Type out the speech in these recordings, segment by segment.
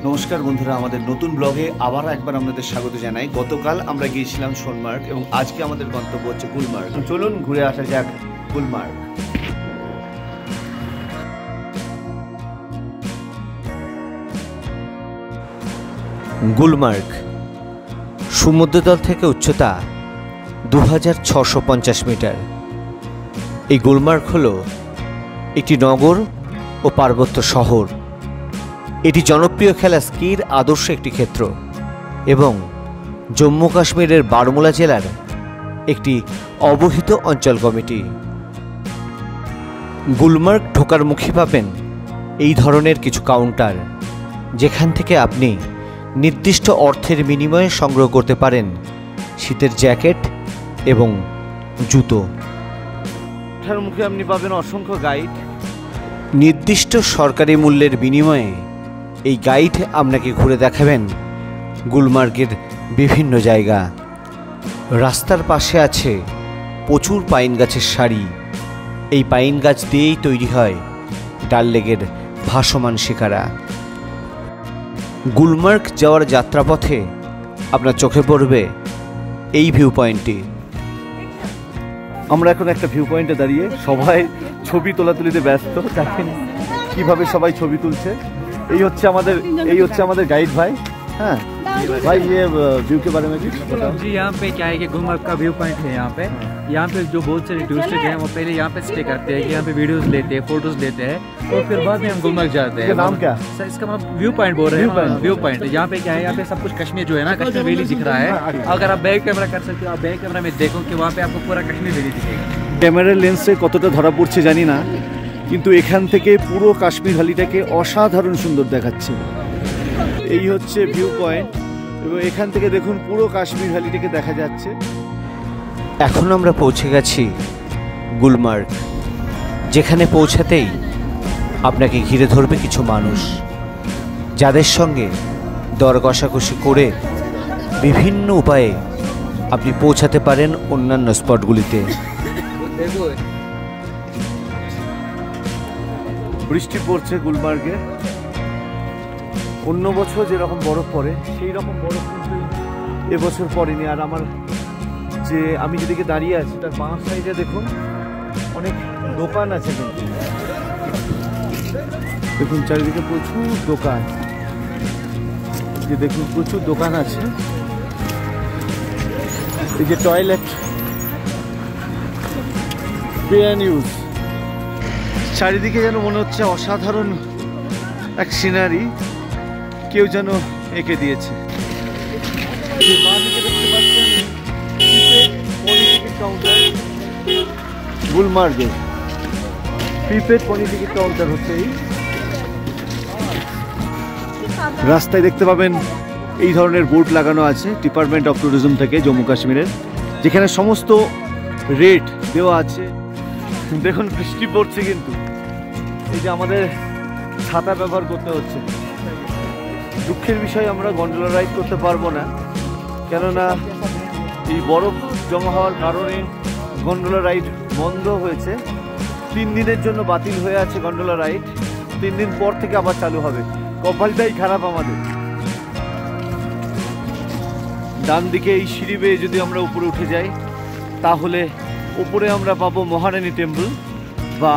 নমস্কার বন্ধুরা, আমাদের নতুন ব্লগে আবার একবার আপনাদের স্বাগত জানাই। গতকাল আমরা গিয়েছিলাম সোনমার্গ এবং আজকে আমাদের গন্তব্য হচ্ছে গুলমার্গ। চলুন ঘুরে আসা যাক গুলমার্গ। গুলমার্গ সমুদ্রতল থেকে উচ্চতা 2650 মিটার। এই গুলমার্গ হল একটি নগর ও পার্বত্য শহর। এটি জনপ্রিয় খেলা স্কির আদর্শ একটি ক্ষেত্র এবং জম্মু কাশ্মীরের বারামুলা জেলার একটি অবহিত অঞ্চল কমিটি। গুলমার্গ ঢোকার মুখে পাবেন এই ধরনের কিছু কাউন্টার, যেখান থেকে আপনি নির্দিষ্ট অর্থের বিনিময়ে সংগ্রহ করতে পারেন শীতের জ্যাকেট এবং জুতো। ওঠার মুখে আপনি পাবেন অসংখ্য গাইড। নির্দিষ্ট সরকারি মূল্যের বিনিময়ে এই গাইড আপনাকে ঘুরে দেখাবেন গুলমার্গের বিভিন্ন জায়গা। রাস্তার পাশে আছে প্রচুর পাইন গাছের সারি। এই পাইন গাছ দিয়েই তৈরি হয় ডাল লেকের ভাসমান শিকারা। গুলমার্গ যাওয়ার যাত্রাপথে আপনার চোখে পড়বে এই ভিউ পয়েন্টটি। আমরা এখন একটা ভিউ পয়েন্টে দাঁড়িয়ে সবাই ছবি তোলাতুলিতে ব্যস্ত। দেখেন কিভাবে সবাই ছবি তুলছে। এই হচ্ছে আমাদের গাইড ভাই। हाँ भाई, ये व्यू के बारे में भी बताओ जी। यहाँ पे क्या है कि गुलमर्ग का व्यू पॉइंट है। यहाँ पे जो बहुत सारे टूरिस्ट हैं वो पहले यहाँ पे स्टे करते हैं, यहाँ पे वीडियोस लेते हैं, फोटोज लेते हैं और फिर बाद में हम गुलमर्ग जाते हैं। नाम क्या सर? इसका मतलब व्यू पॉइंट बोल रहे हैं। व्यू पॉइंट यहाँ पे क्या है, यहाँ पे सब कुछ कश्मीर जो है ना, कश्मीर वैली दिख रहा है। अगर आप बैक कैमरा कर सकते हो, आप बैक कैमरा में देखो कि वहाँ पे आपको पूरा कश्मीर वैली दिखेगा। ক্যামেরার লেন্সে কতটা ধরা পড়ছে জানি না, কিন্তু এখান থেকে পুরো কাশ্মীর ভ্যালিটাকে অসাধারণ সুন্দর দেখাচ্ছে। এই হচ্ছে ভিউ পয়েন্ট এবং এখান থেকে দেখুন পুরো কাশ্মীর ভ্যালিটাকে দেখা যাচ্ছে। এখন আমরা পৌঁছে গেছি গুলমার্গ, যেখানে পৌঁছাতেই আপনাকে ঘিরে ধরবে কিছু মানুষ, যাদের সঙ্গে দর কষাকষি করে বিভিন্ন উপায়ে আপনি পৌঁছাতে পারেন অন্যান্য স্পটগুলিতে। বৃষ্টি পড়ছে গুলমার্গে। অন্য বছর যেরকম বরফ পড়ে সেই রকম বরফ কিন্তু এবছর পড়েনি। আর আমি যেদিকে দাঁড়িয়ে আছি তার বাঁ সাইডে দেখুন অনেক দোকান আছে, কিন্তু দেখুন চারিদিকে প্রচুর দোকান। দেখুন প্রচুর দোকান আছে। এই যে টয়লেট, পে অ্যান্ড ইউজ, চারিদিকে যেন মনে হচ্ছে অসাধারণ এক সিনারি কেউ যেন এঁকে দিয়েছে। গুলমার্গে প্রিপেড পনি টিকিট কাউন্টার হচ্ছে এই রাস্তায়। দেখতে পাবেন এই ধরনের বোর্ড লাগানো আছে ডিপার্টমেন্ট অফ ট্যুরিজম থেকে জম্মু কাশ্মীরের, যেখানে সমস্ত রেট দেওয়া আছে। দেখুন বৃষ্টি পড়ছে, কিন্তু এই যে আমাদের ছাতা ব্যবহার করতে হচ্ছে। দুঃখের বিষয় আমরা গন্ডোলা রাইড করতে পারবো না, কেননা এই বরফ জমা হওয়ার কারণে গন্ডোলা রাইড বন্ধ হয়েছে। 3 দিনের জন্য বাতিল হয়ে আছে গন্ডোলা রাইড। 3 দিন পর থেকে আবার চালু হবে। কপালটাই খারাপ আমাদের। ডান দিকে এই সিঁড়ি বেয়ে যদি আমরা উপরে উঠে যাই, তাহলে উপরে আমরা পাবো মহারানী টেম্পল বা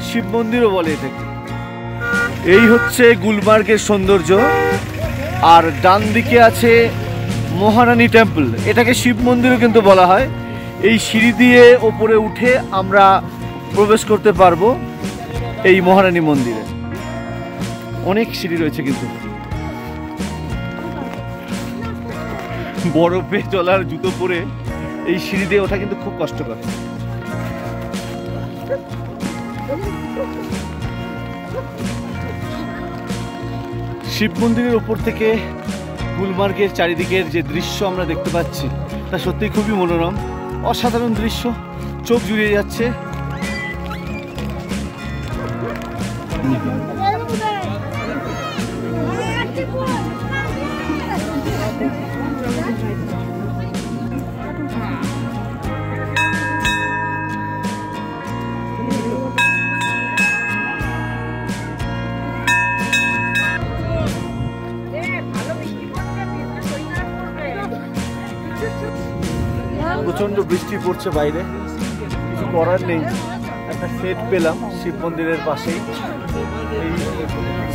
শিব মন্দিরও বলে এটাকে। এই হচ্ছে গুলমার্গের সৌন্দর্য। আর ডান দিকে আছে মহারানী টেম্পল, এটাকে শিব মন্দিরও কিন্তু বলা হয়। এই সিঁড়ি দিয়ে ওপরে উঠে আমরা প্রবেশ করতে পারবো এই মহারানী মন্দিরে। অনেক সিঁড়ি রয়েছে, কিন্তু বরফে চলার জুতো পরে এই সিঁড়ি দিয়ে ওঠা কিন্তু খুব কষ্টকর। শিব মন্দিরের ওপর থেকে গুলমার্গের চারিদিকের যে দৃশ্য আমরা দেখতে পাচ্ছি তা সত্যি খুবই মনোরম, অসাধারণ দৃশ্য, চোখ জুড়িয়ে যাচ্ছে। প্রচণ্ড বৃষ্টি পড়ছে বাইরে, কিছু করার নেই। একটা সেট পেলাম শিব মন্দিরের পাশেই, এই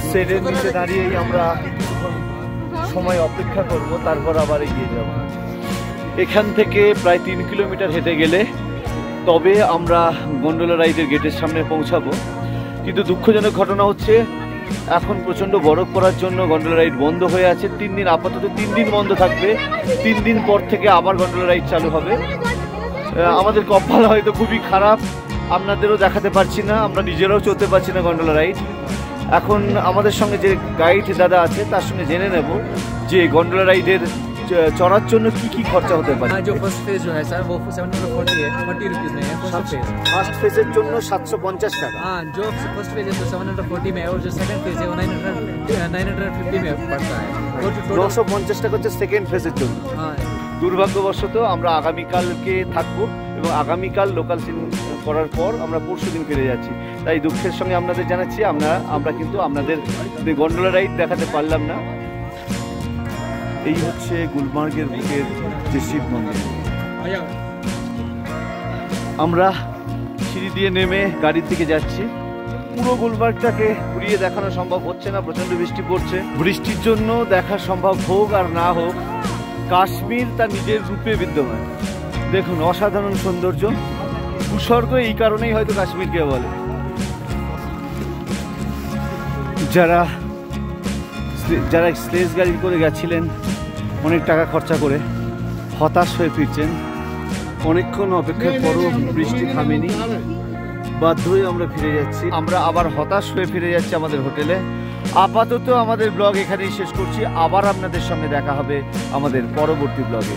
সেটের নিচে দাঁড়িয়েই আমরা সময় অপেক্ষা করব, তারপর আবার এগিয়ে যাব। এখান থেকে প্রায় 3 কিলোমিটার হেঁটে গেলে তবে আমরা গন্ডোলা রাইডের গেটের সামনে পৌঁছাবো। কিন্তু দুঃখজনক ঘটনা হচ্ছে এখন প্রচণ্ড বরফ পড়ার জন্য গন্ডোলা রাইড বন্ধ হয়ে আছে। 3 দিন, আপাতত 3 দিন বন্ধ থাকবে। 3 দিন পর থেকে আবার গন্ডোলা রাইড চালু হবে। আমাদের কপাল হয়তো খুবই খারাপ, আপনাদেরও দেখাতে পারছি না, আমরা নিজেরাও চলতে পারছি না গন্ডোলা রাইড। এখন আমাদের সঙ্গে যে গাইড দাদা আছে তার সঙ্গে জেনে নেব যে গন্ডোলা রাইডের চড়ার জন্য কি কি খরচা হতে পারে। जो फर्स्ट फेज जो है सर वो 740 है, 40 रुपीज में है फर्स्ट फेज। ফার্স্ট ফেজের জন্য 750 টাকা। हाँ, जो फर्स्ट फेज है तो 740 में है और जो सेकंड फेज है वो 950 में पड़ता है। 950 টাকা হচ্ছে সেকেন্ড ফেজের জন্য। हाँ, দুর্ভাগ্যবশত আমরা আগামীকালকে থাকবো এবং আগামীকাল লোকাল সিন করার পর আমরা পরশুদিন ফিরে যাচ্ছি। তাই দুঃখের সঙ্গে আপনাদের জানাচ্ছি আমরা কিন্তু আপনাদের গন্ডোলা রাইড দেখাতে পারলাম না। এই হচ্ছে গুলমার্গের বুকের যে শিব মন্দির। আমরা সিঁড়ি দিয়ে নেমে গাড়ির দিকে যাচ্ছি। পুরো গুলমার্গটাকে ঘুরিয়ে দেখানো সম্ভব হচ্ছে না, প্রচণ্ড বৃষ্টি পড়ছে। বৃষ্টির জন্য দেখা সম্ভব হোক আর না হোক, কাশ্মীর তার নিজের রূপে বিদ্যমান। দেখুন অসাধারণ সৌন্দর্য, ভূস্বর্গ এই কারণেই হয়তো কাশ্মীরকে বলে। যারা স্লেজ গাড়ি করে গেছিলেন অনেক টাকা খরচা করে, হতাশ হয়ে ফিরছেন। অনেকক্ষণ অপেক্ষার পরও বৃষ্টি থামেনি, বাধ্য হয়ে আমরা ফিরে যাচ্ছি। আমরা আবার হতাশ হয়ে ফিরে যাচ্ছি আমাদের হোটেলে। আপাতত আমাদের ব্লগ এখানেই শেষ করছি, আবার আপনাদের সঙ্গে দেখা হবে আমাদের পরবর্তী ব্লগে।